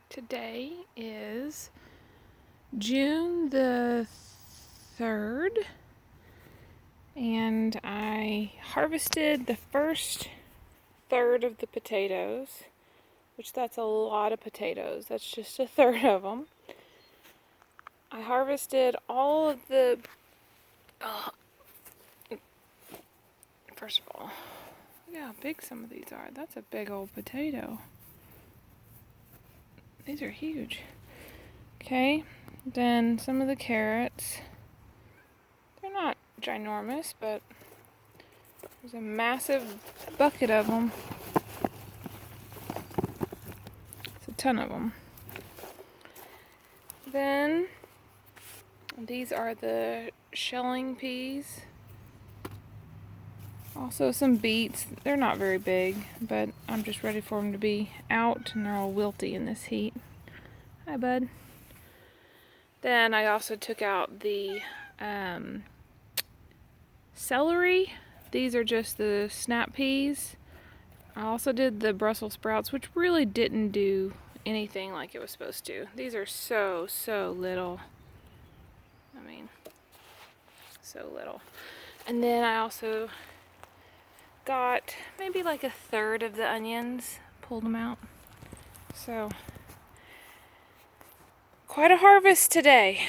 Today is June the 3rd, and I harvested the first third of the potatoes, which that's a lot of potatoes. That's just a third of them. I harvested all of the, first of all, look how big some of these are. That's a big old potato. These are huge. Okay, then some of the carrots. They're not ginormous, but there's a massive bucket of them. It's a ton of them. Then these are the shelling peas. Also some beets. They're not very big, but I'm just ready for them to be out, and they're all wilty in this heat. Hi, bud. Then I also took out the celery. These are just the snap peas. I also did the Brussels sprouts, which really didn't do anything like it was supposed to. These are so little. I mean, so little. And then I also got maybe like a third of the onions, pulled them out. So, quite a harvest today.